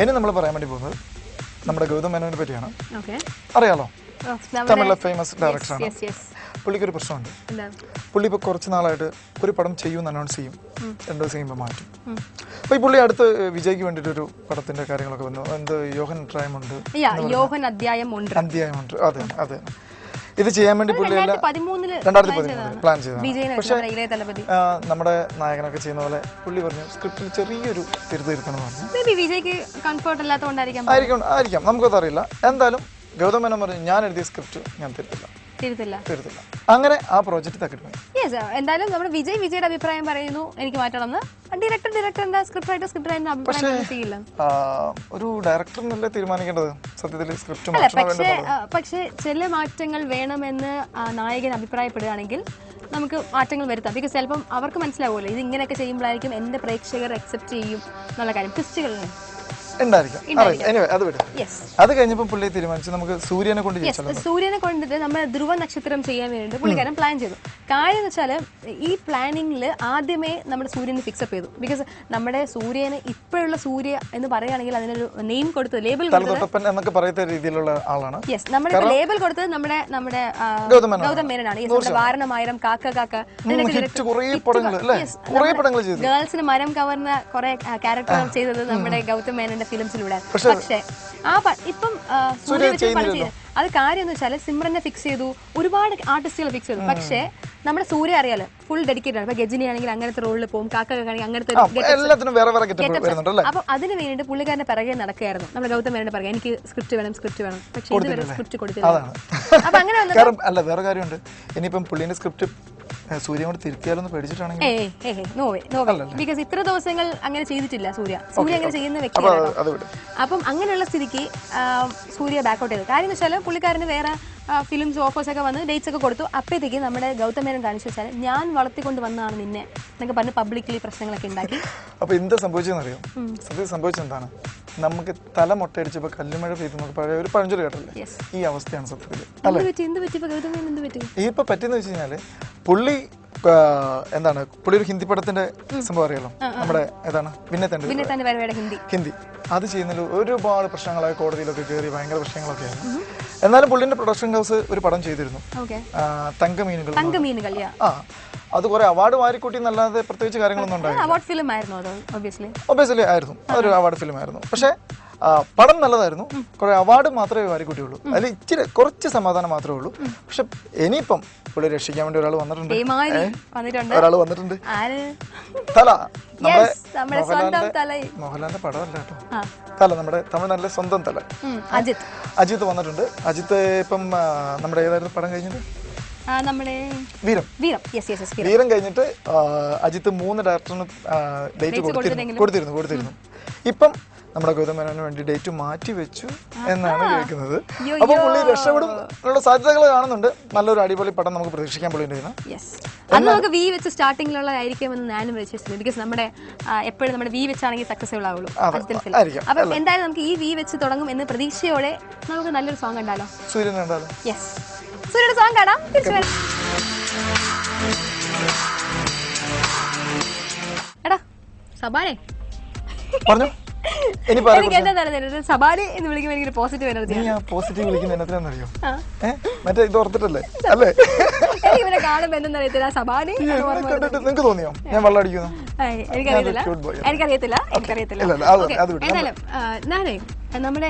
ഇനി നമ്മൾ പറയാൻ വേണ്ടി പോകുന്നത് നമ്മുടെ ഗൗതം മേനോനെ പറ്റിയാണ്. അറിയാലോ, തമിഴിലെ ഫേമസ് ഡയറക്ടറാണ്. പുള്ളിക്കൊരു പ്രശ്നമുണ്ട്. പുള്ളി ഇപ്പോൾ കുറച്ച് നാളായിട്ട് ഒരു പടം ചെയ്യുമെന്ന് അനൗൺസ് ചെയ്യും, 2 ദിവസം കഴിയുമ്പോൾ മാറ്റും. അപ്പോൾ ഈ പുള്ളി അടുത്ത് വിജയ്ക്ക് വേണ്ടിയിട്ടൊരു പടത്തിന്റെ കാര്യങ്ങളൊക്കെ വന്നു. എന്ത് യോഹൻ അധ്യായമുണ്ട്. അതെ അതെ, ഇത് ചെയ്യാൻ വേണ്ടി പുള്ളി 2013 പ്ലാൻ ചെയ്തതാണ്. പക്ഷേ നമ്മുടെ നായകനൊക്കെ ചെയ്യുന്ന പോലെ പുള്ളി പറഞ്ഞു സ്ക്രിപ്റ്റിൽ ചെറിയൊരു തിരുത്തണം പറഞ്ഞു. ആയിരിക്കാം, നമുക്കത് അറിയില്ല. എന്തായാലും ഗൗതം മേനോൻ പറഞ്ഞു ഞാൻ എഴുതിയ സ്ക്രിപ്റ്റ് ഞാൻ തിരുത്തില്ല. അങ്ങനെ ആ പ്രോജക്റ്റ് തകർന്നു. എന്തായാലും നമ്മുടെ വിജയുടെ അഭിപ്രായം പറയുന്നു എനിക്ക് മാറ്റണമെന്ന്. ഒരു ഡയറക്ടറിനല്ലേ തീരുമാനിക്കേണ്ടത് സത്യത്തിൽ സ്ക്രിപ്റ്റ്. പക്ഷേ ചില മാറ്റങ്ങൾ വേണമെന്ന് നായകൻ അഭിപ്രായപ്പെടുകയാണെങ്കിൽ നമുക്ക് മാറ്റങ്ങൾ വരുത്താം. ബിക്കോസ് ചിലപ്പം അവർക്ക് മനസ്സിലാവുമല്ലോ ഇത് ഇങ്ങനെയൊക്കെ ചെയ്യുമ്പോഴായിരിക്കും എന്റെ പ്രേക്ഷകർ അക്സെപ്റ്റ് ചെയ്യും എന്നുള്ള കാര്യം. ട്വിസ്റ്റുകൾ അത് കഴിഞ്ഞപ്പോൾ പുള്ളി തീരുമാനിച്ചു നമുക്ക് സൂര്യനെ കൊണ്ടിട്ട് നമ്മൾ ധ്രുവ നക്ഷത്രം ചെയ്യാൻ വേണ്ടി പുള്ളിക്കാരൻ പ്ലാൻ ചെയ്തു. കാര്യം എന്ന് വെച്ചാൽ ഈ പ്ലാനിങ്ങിൽ ആദ്യമേ നമ്മുടെ സൂര്യനെ ഫിക്സപ്പ് ചെയ്തു. ബിക്കോസ് നമ്മുടെ സൂര്യന് ഇപ്പോഴുള്ള സൂര്യ എന്ന് പറയുകയാണെങ്കിൽ അതിനൊരു നെയിം കൊടുത്തത്, ലേബൽ നമ്മുടെ ലേബൽ കൊടുത്തത് നമ്മുടെ ഗൗതം മേനോനാണ്. നമ്മുടെ വാരണമായിരം, കാക്ക കാക്ക, ഗേൾസിന് മരം കവർന്ന കുറെ ക്യാരക്ടർ ചെയ്തത് നമ്മുടെ ഗൗതം മേനോന്റെ ഫിലിംസിലൂടെ. പക്ഷേ ഇപ്പം അത് കാര്യം എന്ന് വെച്ചാൽ സിമ്രനെ ഫിക്സ് ചെയ്തു, ഒരുപാട് ആർട്ടിസ്റ്റുകൾ ഫിക്സ് ചെയ്തു. പക്ഷേ നമ്മുടെ സൂര്യ അറിയാലോ ഫുൾ ഡെഡിക്കേറ്റഡ് ആണ്. ഇപ്പൊ ഗജനി ആണെങ്കിൽ അങ്ങനത്തെ റോളിൽ പോകും, കാക്കയാണെങ്കിൽ അങ്ങനത്തെ. അപ്പൊ അതിന് വേണ്ടിയിട്ട് പുള്ളിക്കാരന്റെ പിറകെ നടക്കുകയായിരുന്നു നമ്മുടെ ഗൗതം മേനോന്റെ പിറകെ. എനിക്ക് സ്ക്രിപ്റ്റ് വേണം. പക്ഷേ ഇതുവരെ സ്ക്രിപ്റ്റ് കൊടുത്തില്ല. അപ്പൊ അങ്ങനെ അല്ല, വേറെ കാര്യമുണ്ട്. ഇനിയിപ്പം പുള്ളിന്റെ സ്ക്രിപ്റ്റ് സൂര്യ തിരുത്തിയാലൊന്ന് പേടിച്ചിട്ടാണെങ്കിൽ ബിക്കോസ് ഇത്ര ദിവസങ്ങൾ അങ്ങനെ ചെയ്തിട്ടില്ല സൂര്യ അങ്ങനെ ചെയ്യുന്ന വ്യക്തിയാണ്. അപ്പം അങ്ങനെയുള്ള സ്ഥിതിക്ക് സൂര്യ ബാക്കൗട്ട് ചെയ്തു. കാര്യം എന്ന് വെച്ചാൽ പുള്ളിക്കാരന് വേറെ ഫിലിംസ് ഓഫേഴ്സ് ഒക്കെ വന്ന് ഡേറ്റ്സ് ഒക്കെ കൊടുത്തു. അപ്പോഴത്തേക്ക് നമ്മുടെ ഗൗതം മേനോൻ കാണിച്ചു വെച്ചാൽ ഞാൻ വളർത്തിക്കൊണ്ട് വന്നതാണ് നിന്നെ എന്നൊക്കെ പറഞ്ഞ് പബ്ലിക്കലി പ്രശ്നങ്ങളൊക്കെ ഉണ്ടാക്കി. അപ്പൊ എന്താ സംഭവിച്ചെന്നറിയോ? സത്യം സംഭവിച്ചെന്താണ്, നമുക്ക് തല മുട്ടയടിച്ചപ്പോ കല്ലുമഴ പെയ്തു പഴയ ഒരു പഴഞ്ചൊല്ലി കേട്ടല്ലേ? ഈ അവസ്ഥയാണ് സത്യത്തിൽ. ഇപ്പൊ പറ്റിയെന്ന് വെച്ച് കഴിഞ്ഞാല് പുള്ളി എന്താണ്, പുള്ളി ഒരു ഹിന്ദി പടത്തിന്റെ സംഭവം അറിയാലോ, നമ്മുടെ ഏതാണ് ഹിന്ദി അത് ചെയ്യുന്നതിൽ ഒരുപാട് പ്രശ്നങ്ങളായി കോടതിയിലൊക്കെ കയറി ഭയങ്കര പ്രശ്നങ്ങളൊക്കെ ആയിരുന്നു. എന്നാലും പുള്ളിന്റെ പ്രൊഡക്ഷൻ ഹൗസ് ഒരു പടം ചെയ്തിരുന്നു, തങ്കമീനുകൾ. അത് കുറെ അവാർഡ് വാരിക്കൂട്ടി എന്നല്ലാതെ പ്രത്യേകിച്ച് കാര്യങ്ങളൊന്നും ഒബ്വിയസ്ലി ആയിരുന്നു, അതൊരു അവാർഡ് ഫിലിം ആയിരുന്നു. പക്ഷെ പടം നല്ലതായിരുന്നു, കുറെ അവാർഡ് മാത്രമേ വാരിക്കൂട്ടിയുള്ളൂ. അതിൽ ഇച്ചിരി കുറച്ച് സമാധാനം മാത്രമേ ഉള്ളൂ. പക്ഷെ ഇനിയിപ്പം പുള്ളി രക്ഷിക്കാൻ വേണ്ടി ഒരാൾ വന്നിട്ടുണ്ട്. തല, മോഹൻലാലിന്റെ പടമല്ല കേട്ടോ, തല നമ്മുടെ തമിഴ്നാട്ടിലെ സ്വന്തം തല അജിത്ത് വന്നിട്ടുണ്ട്. അജിത്ത് ഇപ്പം നമ്മുടെ ഏതായിരുന്നു പടം കഴിഞ്ഞിട്ട് വീരം കഴിഞ്ഞിട്ട് അജിത്ത് 3 ഡയറക്ടറിന് ഡേറ്റ് കൊടുത്തിരുന്നു. ഇപ്പം നമ്മുടെ ഗൗതം മേനോന് വേണ്ടി ഡേറ്റ് മാറ്റി വെച്ചു എന്നാണ് കേൾക്കുന്നത്. അപ്പൊ പുള്ളി രക്ഷപ്പെടും ഉള്ള സാധ്യതകൾ കാണുന്നുണ്ട്. നല്ലൊരു അടിപൊളി പടം നമുക്ക് പ്രതീക്ഷിക്കാൻ പുള്ളിന്റെ. നമുക്ക് വി വെച്ച് സ്റ്റാർട്ടിങ്ങിലുള്ളതായിരിക്കുമെന്ന് ഞാനും വിശ്വസിക്കുന്നു. ബിക്കോസ് നമ്മുടെ എപ്പോഴും നമ്മുടെ വി വെച്ചാണെങ്കിൽ സക്സസ്ഫുൾ ആവുള്ളൂ. അപ്പൊ എന്തായാലും നമുക്ക് ഈ വി വെച്ച് തുടങ്ങും എന്ന് പ്രതീക്ഷയോടെ നമുക്ക് നല്ലൊരു സോങ് കണ്ടാലോ? സൂര്യൻ കണ്ടാലോ? യെസ്, സൂര്യയുടെ സോങ് കാണാം. എടാ സബാനെ പറഞ്ഞു സബാനെ എന്ന് വിളിക്കുമ്പോൾ എനിക്ക് പോസിറ്റീവ് എനർജി. പോസിറ്റീവ് വിളിക്കുന്ന എന്നറിയോ? മറ്റേ ഇത് ഓർത്തിട്ടല്ലേ അല്ലേ? എനിക്ക് കാണുമ്പോ എന്തെന്നറിയത്തില്ല, സബാനെ നിങ്ങക്ക് തോന്നിയോ ഞാൻ വെള്ളം അടിക്കുന്നു? എനിക്കറിയത്തില്ല. എന്തായാലും ഞാനേ നമ്മുടെ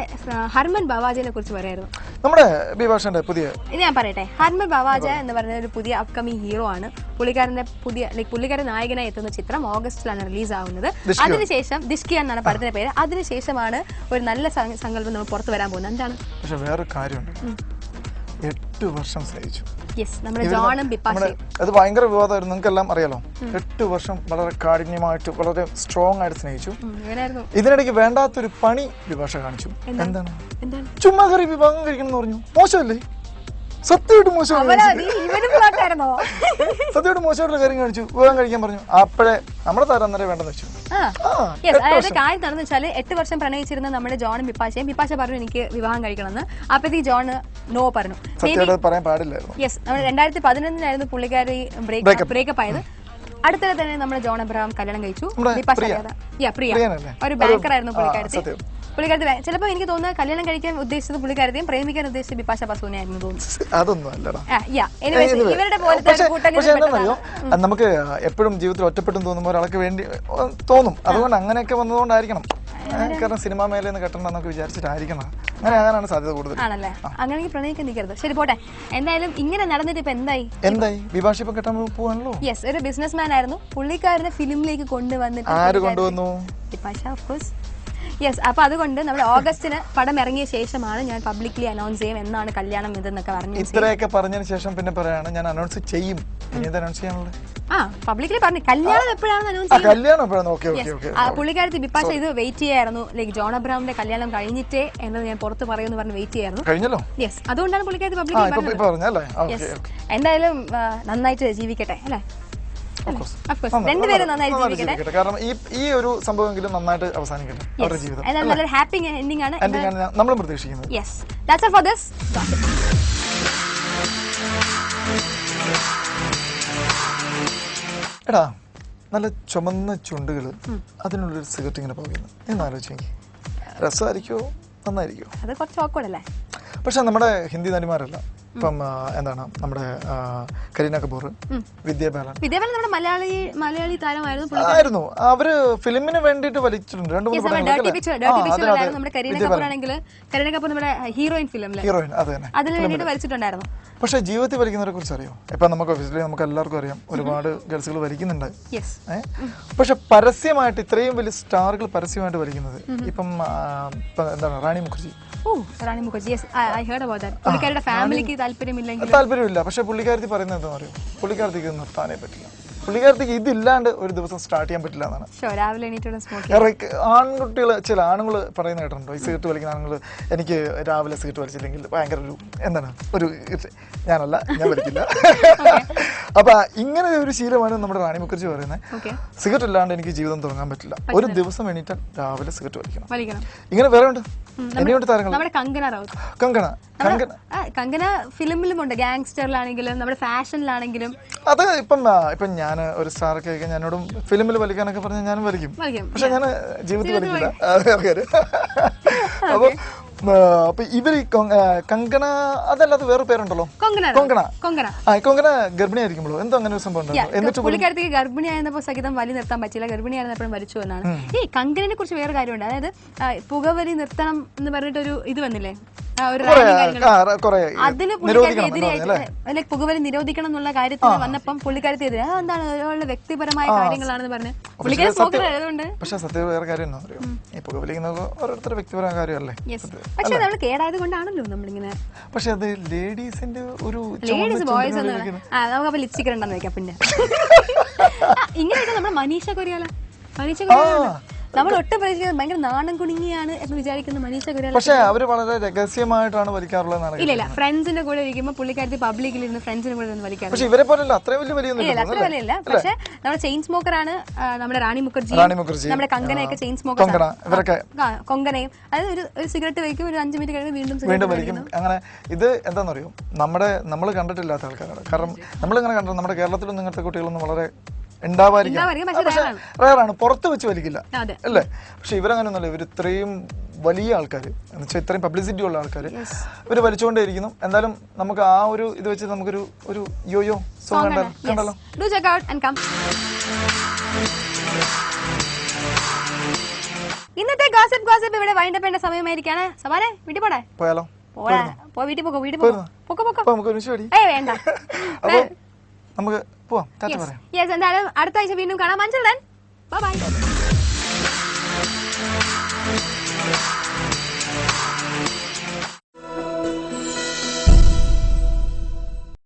ഹർമൻ ബവാജയെ കുറിച്ച് പറയായിരുന്നു. നമ്മുടെ ബിഭാഷന്റെ പുതിയ ഞാൻ പറയട്ടെ, ഹർമൻ ബവാജ എന്ന് പറഞ്ഞ ഒരു പുതിയ അപ്കമിങ് ഹീറോ ആണ്. പുള്ളിക്കാരൻ നായകനായി എത്തുന്ന ചിത്രം ഓഗസ്റ്റിലാണ് റിലീസ് ആവുന്നത്. അതിനുശേഷം ദിഷ്കി എന്നാണ് പടത്തിന്റെ പേര്. അതിനുശേഷമാണ് ഒരു നല്ല സങ്കല്പം നമ്മൾ പുറത്തു വരാൻ പോകുന്നത്. എന്താണ്? പക്ഷെ വേറെ കാര്യമുണ്ട്, 8 വർഷം സ്നേഹിച്ചു. അത് ഭയങ്കര വിവാദമായിരുന്നു, നിങ്ങൾക്ക് എല്ലാം അറിയാലോ. 8 വർഷം വളരെ കാഠിന്യമായിട്ട് വളരെ സ്ട്രോങ് ആയിട്ട് സ്നേഹിച്ചു. ഇതിനിടയ്ക്ക് വേണ്ടാത്തൊരു പണി വിഭാഷ കാണിച്ചു. എന്താണ്? ചുമ്മാ കറി വിവാഹം കഴിക്കണം എന്ന് പറഞ്ഞു. മോശമല്ലേ? സത്യമായിട്ട് മോശമായിട്ടുള്ള കാര്യം കാണിച്ചു, വിവാഹം കഴിക്കാൻ പറഞ്ഞു. അപ്പോഴേ നമ്മുടെ താരം അന്നേരം വേണ്ടെന്ന് വെച്ചു. അതായത് കാര്യം നടന്നു വെച്ചാൽ 8 വർഷം പ്രണയിച്ചിരുന്ന നമ്മുടെ ജോണും വിപാശ പറഞ്ഞു എനിക്ക് വിവാഹം കഴിക്കണമെന്ന്. അപ്പഴത്തേക്ക് ജോണ് നോ പറഞ്ഞു. പറയാൻ പാടില്ലായിരുന്നു. യെസ്, നമ്മുടെ 2011 പുള്ളിക്കാരി ബ്രേക്കപ്പ് ആയത്. അടുത്തിടെ തന്നെ നമ്മുടെ ജോൺ അബ്രഹാം കല്യാണം കഴിച്ചു. പ്രിയ ഒരു ബാങ്കർ ആയിരുന്നു പുള്ളിക്കാരത്തി. പുള്ളിക്കാരത്തി ചിലപ്പോൾ എനിക്ക് തോന്നുന്നത് കല്യാണം കഴിക്കാൻ ഉദ്ദേശിച്ചത് പുള്ളിക്കാരത്തെയും പ്രേമിക്കാൻ ഉദ്ദേശിച്ചത് ബിപാശ ബസൂനെയായിരുന്നു തോന്നുന്നു. അതൊന്നും അല്ലടാ. ഇവരുടെ പോലത്തെ നമുക്ക് എപ്പോഴും ജീവിതത്തിൽ ഒറ്റപ്പെട്ടും തോന്നുമ്പോൾ ഒരാൾക്ക് വേണ്ടി തോന്നും. അതുകൊണ്ട് അങ്ങനെയൊക്കെ വന്നതുകൊണ്ടായിരിക്കണം. കാരണം സിനിമാ മേലെന്ന് കെട്ടണം എന്നൊക്കെ വിചാരിച്ചിട്ടായിരിക്കണം. അങ്ങനെ ആകാനാണ് സാധ്യത കൂടുതൽ. ആണല്ലേ? അങ്ങനെ പ്രണയിക്കാൻ നിൽക്കരുത്. ശരി പോട്ടെ. എന്തായാലും ഇങ്ങനെ നടന്നിട്ട് ഇപ്പൊ എന്തായി? വിഭാഷ ഇപ്പൊ കെട്ടാൻ പോവാണല്ലോ. യെസ്, ഒരു ബിസിനസ് മാൻ ആയിരുന്നു. പുള്ളിക്കാരനെ ഫിലിമിലേക്ക് കൊണ്ടുവന്നിട്ട് ആര് കൊണ്ടുവന്നു? വിഭാഷ ഓഫ് കോഴ്സ്. യെസ്, അപ്പൊ അതുകൊണ്ട് നമ്മുടെ ഓഗസ്റ്റിന് പടം ഇറങ്ങിയ ശേഷമാണ് ഞാൻ പബ്ലിക്ലി അനൗൺസ് ചെയ്യും എന്നാണ് കല്യാണം ഇതെന്നൊക്കെ പറഞ്ഞു. ഇത്രയൊക്കെ പറഞ്ഞതിന് ശേഷം പിന്നെ പറയാണ് ഞാൻ അനൗൺസ് ചെയ്യും. അനൗൺസ് ചെയ്യാനുള്ളത് പബ്ലിക്കലി പറഞ്ഞു. കല്യാണം എപ്പോഴാണ് അനൗൺസ് ചെയ്യുന്നത്? പുള്ളിക്കാരത്തി ബിപാശ ഇത് വെയിറ്റ് ചെയ്യായിരുന്നു. ലൈക്ക് ജോൺ അബ്രഹാമിന്റെ കല്യാണം കഴിഞ്ഞിട്ടേ എന്നത് ഞാൻ പുറത്ത് പറയുമെന്ന് പറഞ്ഞ് വെയിറ്റ് ചെയ്യായിരുന്നു. യെസ്, അതുകൊണ്ടാണ് പുള്ളിക്കാരത്തി പബ്ലിക്കലി പറഞ്ഞത്. എന്തായാലും നന്നായിട്ട് ജീവിക്കട്ടെ അല്ലേ? രണ്ടുപേരും നന്നായിട്ട് ജീവിക്കട്ടെ. കാരണം ഈ ഒരു സംഭവമെങ്കിലും നന്നായിട്ട് അവസാനിക്കട്ടെ അവരുടെ ജീവിതം. നല്ലൊരു ഹാപ്പി എൻഡിംഗ് ആണ് നമ്മളും പ്രതീക്ഷിക്കുന്നത്. Yes, that's all for this. എടാ, നല്ല ചുമന്ന ചുണ്ടുകൾ, അതിനുള്ളൊരു സിഗരറ്റ് ഇങ്ങനെ പോകുന്നു എന്നാലോചിച്ചെങ്കിൽ രസമായിരിക്കുമോ നന്നായിരിക്കുമോ? അത് കുറച്ച് awkward അല്ലേ? പക്ഷെ നമ്മുടെ ഹിന്ദി നടിമാരല്ല. ഇപ്പം എന്താണ് നമ്മുടെ കരീന കപൂർ, വിദ്യാ ബാലൻ നമ്മുടെ മലയാളി താരമായിരുന്നു. അവര് ഫിലിമിന് വേണ്ടിയിട്ട് വലിച്ചിട്ടുണ്ട് 2-3 പടങ്ങൾ. പക്ഷെ ജീവിതത്തിൽ വലിക്കുന്നവരെ കുറിച്ച് അറിയോ? ഇപ്പൊ നമുക്ക് എല്ലാവർക്കും അറിയാം, ഒരുപാട് ഗേൾസുകൾ വലിക്കുന്നുണ്ട്. പക്ഷെ പരസ്യമായിട്ട് ഇത്രയും വലിയ സ്റ്റാറുകൾ പരസ്യമായിട്ട് വലിക്കുന്നത് ഇപ്പം എന്താണ് റാണി മുഖർജി. താല്പര്യമില്ല. പക്ഷെ പുള്ളിക്കാരത്തി പറയുന്നത് എന്താ അറിയോ? പുള്ളിക്കാരത്തിക്ക് നിർത്താനേ പറ്റില്ല. പുള്ളിക്കാരത്തിക്ക് ഇതില്ലാണ്ട് ഒരു ദിവസം സ്റ്റാർട്ട് ചെയ്യാൻ പറ്റില്ല എന്നാണ്. ആൺകുട്ടികൾ, ചില ആണുങ്ങൾ പറയുന്ന കേട്ടിട്ടുണ്ടോ? ഈ സിഗരറ്റ് വലിക്കുന്ന ആണുങ്ങൾ, എനിക്ക് രാവിലെ സിഗരറ്റ് വലിച്ചില്ലെങ്കിൽ ഭയങ്കര ഒരു എന്താണ് ഒരു ഞാനല്ല, ഞാൻ വലിക്കില്ല. അപ്പൊ ഇങ്ങനെ ഒരു ശീലമാണ് നമ്മുടെ റാണി മുഖർജി പറയുന്നത്. സിഗരറ്റ് ഇല്ലാണ്ട് എനിക്ക് ജീവിതം തുടങ്ങാൻ പറ്റില്ല. ഒരു ദിവസം എണീറ്റാൽ രാവിലെ സിഗരറ്റ് വലിക്കണം. ഇങ്ങനെ വേറെ ഉണ്ട്. കങ്കന ഫിലിമിലുമുണ്ട്, ഗാങ്സ്റ്ററിലാണെങ്കിലും നമ്മുടെ ഫാഷനിലാണെങ്കിലും. അത് ഇപ്പം ഞാൻ ഒരു സ്റ്റാർ ഒക്കെ ഞാനോടും ഫിലിമിൽ വലിക്കാനൊക്കെ പറഞ്ഞാൽ ഞാനും വലിക്കും. പക്ഷെ ഞാൻ ജീവിതത്തിൽ വലിക്കില്ല. അപ്പൊ ഇവര് കങ്കണ അതല്ലാതെ വേറെ പേരുണ്ടല്ലോ, കൊങ്കണ ഗർഭിണിയായിരിക്കുമ്പോഴോ എന്തോ അങ്ങനെ ഒരു സംഭവം ഉണ്ടല്ലോ. എന്നിട്ട് പുള്ളിക്കാരത്തേക്ക് ഗർഭിണിയായിരുന്നപ്പോ സഹിതം വലി നിർത്താൻ പറ്റില്ല, ഗർഭിണിയായിരുന്നപ്പോഴും വലിച്ചു എന്നാണ്. ഈ കങ്കനെ കുറിച്ച് വേറെ കാര്യമുണ്ട്. അതായത് പുകവലി നിർത്തണം എന്ന് പറഞ്ഞിട്ടൊരു ഇത് വന്നില്ലേ, അതിന് പുള്ളിക്കാരത്തി പുകവലി നിരോധിക്കണം എന്നുള്ള കാര്യത്തിൽ വന്നപ്പം പുള്ളിക്കാരത്തി എതിരെ എന്താണ് അവളുടെ വ്യക്തിപരമായ കാര്യങ്ങളാണെന്ന് പറഞ്ഞ് പുള്ളിക്കാരി സ്മോക്കർ ആയതുകൊണ്ട്. പക്ഷെ സത്യം വേറെ കാര്യം എന്താ അറിയോ, ഈ പുകവലിക്കുന്നത് ഓരോരുത്തരുടെ വ്യക്തിപരമായ കാര്യമല്ലേ. പക്ഷെ നമ്മൾ കേടായത് കൊണ്ടാണല്ലോ നമ്മളിങ്ങനെ. പക്ഷെ അത് ലേഡീസിന്റെ ഒരു ബോയ്സ് നമുക്ക് ലിപ്സ്റ്റിക് ഉണ്ടെന്ന് വെക്കാം. പിന്നെ ഇങ്ങനെയൊക്കെ നമ്മുടെ മനീഷ കൊറിയാല നമ്മൾ ഒട്ടും പരിചയം ഭയങ്കര നാണം കുണുങ്ങിയാണ് എന്ന് വിചാരിക്കുന്ന മനീഷ കൊറിയാല. പക്ഷെ അവര് വളരെ രഹസ്യമായിട്ടാണ് വലിക്കാറുള്ളത്. ഇല്ല, ഫ്രണ്ട്സിന്റെ കൂടെ ഇരിക്കുമ്പോൾ പുള്ളിക്കാരത്തി പബ്ലിക്കിൽ ഇരുന്ന് ഫ്രണ്ട്സിന്റെ കൂടെ ഇരുന്ന് വലിക്കാറ്. പക്ഷെ ഇവരെ പോലെയല്ല, അത്ര വലിയ അത്ര വലിയല്ല. പക്ഷെ നമ്മുടെ ചെയിൻ സ്മോക്കർ ആണ് നമ്മുടെ റാണി മുഖർജി, നമ്മുടെ കങ്കനയൊക്കെ ചെയിൻ സ്മോക്കർ. കൊങ്കണയും അതായത് ഒരു സിഗരറ്റ് വയ്ക്കും, ഒരു 5 മിനിറ്റ് കഴിഞ്ഞ് വീണ്ടും വലിക്കും. അങ്ങനെ ഇത് എന്താണെന്നറിയോ, നമ്മൾ കണ്ടിട്ടില്ലാത്ത ആൾക്കാരാണ്. കാരണം നമ്മളിങ്ങനെ കണ്ടത് നമ്മുടെ കേരളത്തിലൊന്നും ഇങ്ങനത്തെ കുട്ടികളൊന്നും വളരെ ഉണ്ടാവാതിരിക്കും. പക്ഷെ റയറാണ്, പുറത്ത് വെച്ച് വലിക്കില്ല അല്ലേ. പക്ഷെ ഇവരങ്ങനെയൊന്നുമല്ല. ഇവർ ഇത്രയും വലിയ ആൾക്കാർ എന്ന് വെച്ചാൽ ഇത്രയും പബ്ലിസിറ്റി ഉള്ള ആൾക്കാർ ഇവർ വലിച്ചുകൊണ്ടേയിരിക്കുന്നു. എന്തായാലും നമുക്ക് ആ ഒരു ഇത് വെച്ച് നമുക്കൊരു യോയോ സോങ് കണ്ടല്ലോ. ഇന്നത്തെ ഗോസിപ്പ് ഇവിടെ വൈൻഡപ്പ് ചെയ്യേണ്ട സമയമായിരിക്കാണ്. സവാനെ വീട്ടിൽ പോയാലോ? വീട്ടിൽ പോകോ വേണ്ട, നമുക്ക് പോവാം. എന്തായാലും അടുത്ത ആഴ്ച വീണ്ടും കാണാം. ബൈ.